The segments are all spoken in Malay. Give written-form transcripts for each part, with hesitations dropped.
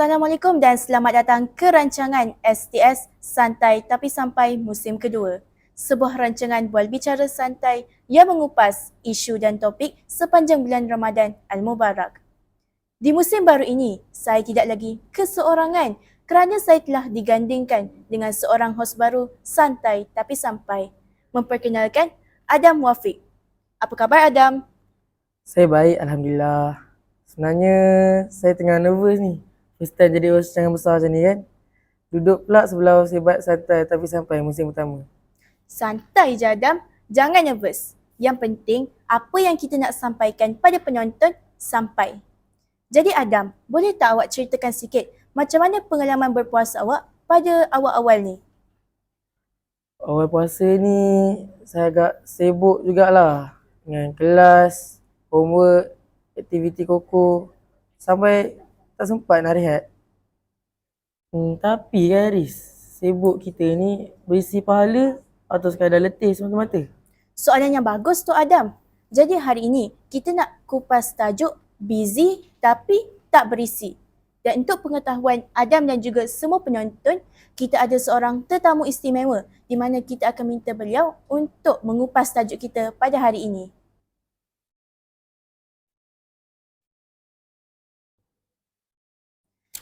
Assalamualaikum dan selamat datang ke rancangan STS Santai Tapi Sampai musim kedua. Sebuah rancangan bual bicara santai yang mengupas isu dan topik sepanjang bulan Ramadan Al-Mubarak. Di musim baru ini, saya tidak lagi keseorangan kerana saya telah digandingkan dengan seorang hos baru Santai Tapi Sampai. Memperkenalkan Adam Wafiq. Apa khabar Adam? Saya baik, Alhamdulillah. Sebenarnya saya tengah nervous ni. First time jadi host rancangan besar macam ni kan. Duduk pula sebelah host hebat santai tapi sampai musim pertama. Santai je Adam, jangan nervous. Yang penting, apa yang kita nak sampaikan pada penonton, sampai. Jadi Adam, boleh tak awak ceritakan sikit macam mana pengalaman berpuasa awak pada awal-awal ni? Awal puasa ni saya agak sibuk jugalah. Dengan kelas, homework, aktiviti koko. Sampai tak sempat nak rehat. Tapi kan Haris, sibuk kita ni berisi pahala atau sekadar letih semata-mata? Soalan yang bagus tu Adam. Jadi hari ini, kita nak kupas tajuk busy tapi tak berisi. Dan untuk pengetahuan Adam dan juga semua penonton, kita ada seorang tetamu istimewa di mana kita akan minta beliau untuk mengupas tajuk kita pada hari ini.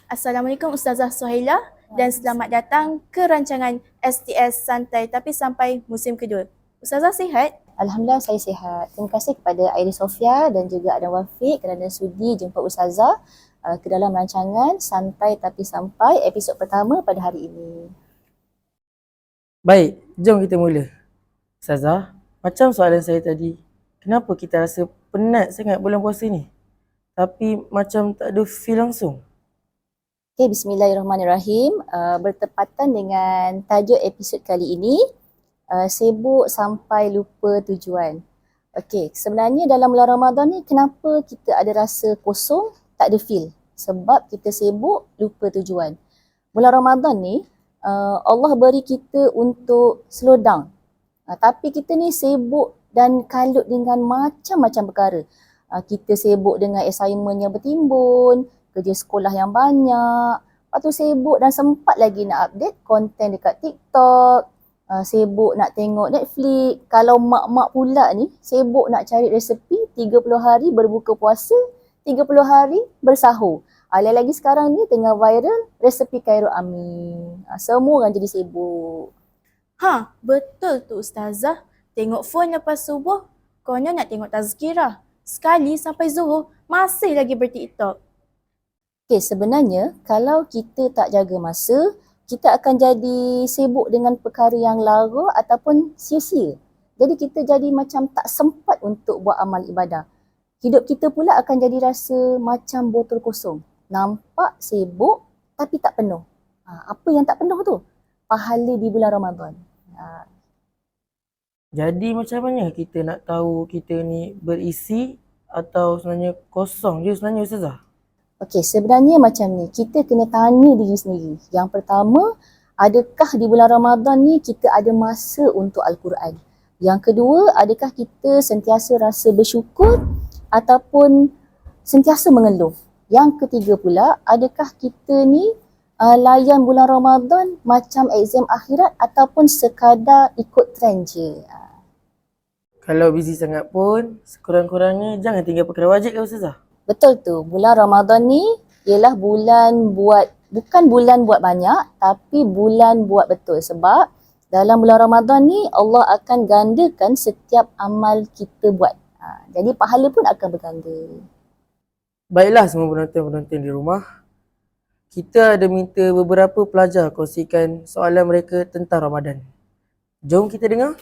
Assalamualaikum Ustazah Suhaila dan selamat datang ke rancangan STS Santai Tapi Sampai musim kedua. Ustazah sihat? Alhamdulillah saya sihat. Terima kasih kepada Iris Sofia dan juga Adam Wafiq kerana sudi jumpa Ustazah ke dalam rancangan Santai Tapi Sampai episod pertama pada hari ini. Baik, jom kita mula. Ustazah, macam soalan saya tadi, kenapa kita rasa penat sangat bulan puasa ni? Tapi macam tak ada feel langsung. Okey, bismillahirrahmanirrahim. Bertepatan dengan tajuk episod kali ini, sibuk sampai lupa tujuan. Okey, sebenarnya dalam bulan Ramadan ni kenapa kita ada rasa kosong, tak ada feel? Sebab kita sibuk, lupa tujuan. Bulan Ramadan ni, Allah beri kita untuk slow down. Tapi kita ni sibuk dan kalut dengan macam-macam perkara. Kita sibuk dengan assignment yang bertimbun, kerja sekolah yang banyak, lepas tu sibuk dan sempat lagi nak update konten dekat TikTok, sibuk nak tengok Netflix. Kalau mak-mak pula ni sibuk nak cari resepi 30 hari berbuka puasa, 30 hari bersahur. Lagi sekarang ni tengah viral resepi Khairul Amin. Semua orang jadi sibuk. Betul tu Ustazah. Tengok phone lepas subuh, konon nak tengok tazkirah. Sekali sampai zuhur, masih lagi ber-TikTok. Okay, sebenarnya kalau kita tak jaga masa, kita akan jadi sibuk dengan perkara yang lara ataupun sia-sia. Jadi kita jadi macam tak sempat untuk buat amal ibadah. Hidup kita pula akan jadi rasa macam botol kosong. Nampak sibuk tapi tak penuh. Apa yang tak penuh tu? Pahala di bulan Ramadan. Jadi macam mana kita nak tahu kita ni berisi atau sebenarnya kosong je sebenarnya Ustazah? Okey, sebenarnya macam ni, kita kena tanya diri sendiri. Yang pertama, adakah di bulan Ramadan ni kita ada masa untuk Al-Quran? Yang kedua, adakah kita sentiasa rasa bersyukur ataupun sentiasa mengeluh? Yang ketiga pula, adakah kita ni layan bulan Ramadan macam exam akhirat ataupun sekadar ikut trend je? Kalau busy sangat pun, sekurang-kurangnya jangan tinggal perkara wajib ke Ustazah? Betul tu, bulan Ramadan ni ialah bulan bukan bulan buat banyak, tapi bulan buat betul. Sebab dalam bulan Ramadan ni Allah akan gandakan setiap amal kita buat. Jadi pahala pun akan berganda. Baiklah semua penonton-penonton di rumah. Kita ada minta beberapa pelajar kongsikan soalan mereka tentang Ramadan. Jom kita dengar.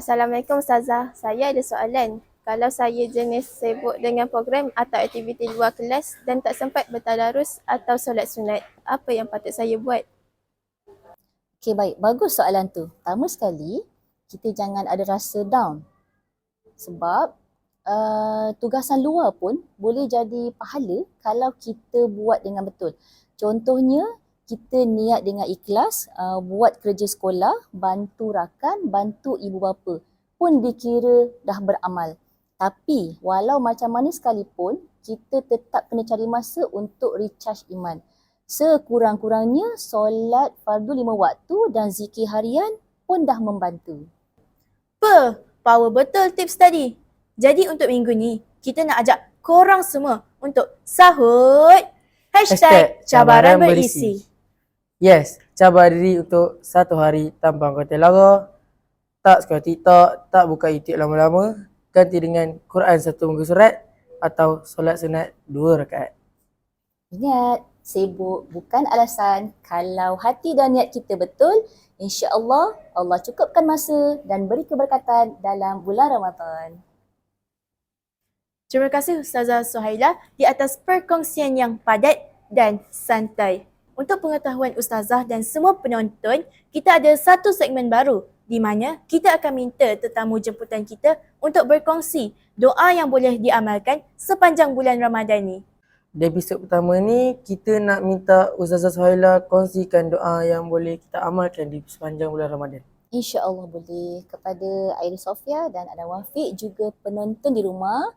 Assalamualaikum Ustazah. Saya ada soalan. Kalau saya jenis sibuk dengan program atau aktiviti luar kelas dan tak sempat bertadarus atau solat sunat, apa yang patut saya buat? Okey, baik. Bagus soalan tu. Pertama sekali, kita jangan ada rasa down. Sebab tugasan luar pun boleh jadi pahala kalau kita buat dengan betul. Contohnya, kita niat dengan ikhlas buat kerja sekolah, bantu rakan, bantu ibu bapa. pun dikira dah beramal. Tapi walau macam mana sekalipun, kita tetap kena cari masa untuk recharge iman. Sekurang-kurangnya solat fardu 5 waktu dan zikir harian pun dah membantu. Power betul tips tadi. Jadi untuk minggu ni, kita nak ajak korang semua untuk sahut #cabaran berisi. Yes, cabar diri untuk 1 hari tanpa konten lara, tak scroll TikTok, tak buka YouTube lama-lama, ganti dengan Quran 1 muka surat atau solat sunat 2 rakaat. Ingat, sibuk bukan alasan. Kalau hati dan niat kita betul, insya-Allah Allah cukupkan masa dan beri keberkatan dalam bulan Ramadan. Terima kasih Ustazah Suhaila di atas perkongsian yang padat dan santai. Untuk pengetahuan Ustazah dan semua penonton, kita ada satu segmen baru di mana kita akan minta tetamu jemputan kita untuk berkongsi doa yang boleh diamalkan sepanjang bulan Ramadan ni. Di episod pertama ni, kita nak minta Ustazah Suhaila kongsikan doa yang boleh kita amalkan di sepanjang bulan Ramadan. InsyaAllah boleh. Kepada Airi Sofia dan Adam Wafiq, juga penonton di rumah,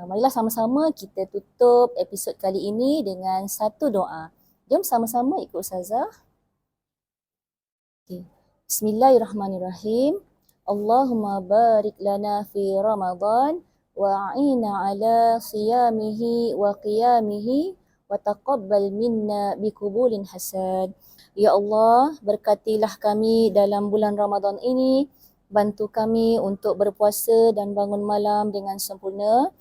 marilah sama-sama kita tutup episod kali ini dengan satu doa. Jom sama-sama ikut Ustazah. Okay. Bismillahirrahmanirrahim. Allahumma barik lana fi Ramadan wa'ina ala siyamihi wa qiyamihi wa taqabbal minna biqubulin hasan. Ya Allah, berkatilah kami dalam bulan Ramadan ini. Bantu kami untuk berpuasa dan bangun malam dengan sempurna.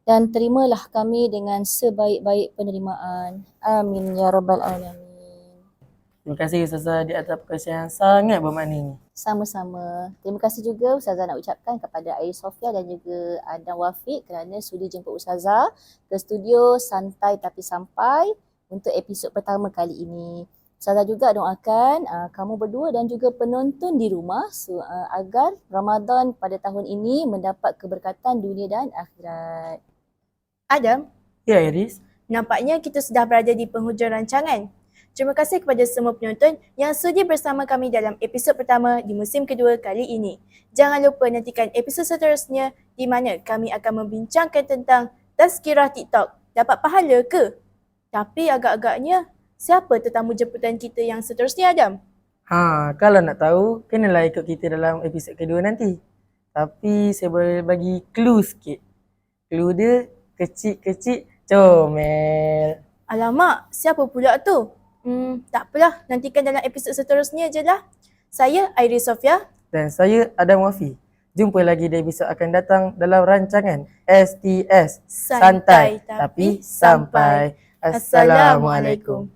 Dan terimalah kami dengan sebaik-baik penerimaan. Amin ya rabbal alamin. Terima kasih Ustazah di atas perkongsian yang sangat bermakna ini. Sama-sama. Terima kasih juga Ustazah nak ucapkan kepada Airi Sofia dan juga Adam Wafiq kerana sudi jemput Ustazah ke studio Santai Tapi Sampai untuk episod pertama kali ini. Ustazah juga doakan kamu berdua dan juga penonton di rumah agar Ramadan pada tahun ini mendapat keberkatan dunia dan akhirat. Adam, Ya Iris. nampaknya kita sudah berada di penghujung rancangan. Terima kasih kepada semua penonton yang sudi bersama kami dalam episod pertama di musim kedua kali ini. Jangan lupa nantikan episod seterusnya di mana kami akan membincangkan tentang tazkirah TikTok. Dapat pahala ke? Tapi agak-agaknya, siapa tetamu jemputan kita yang seterusnya, Adam? Kalau nak tahu, kenalah ikut kita dalam episod kedua nanti. Tapi saya boleh bagi clue sikit. Clue dia kecil-kecil comel. Alamak, siapa pula tu? Tak apalah, nantikan dalam episod seterusnya je lah. Saya Airi Sofia. Dan saya Adam Wafi. Jumpa lagi di episod akan datang dalam rancangan STS Santai Tapi Sampai. Assalamualaikum.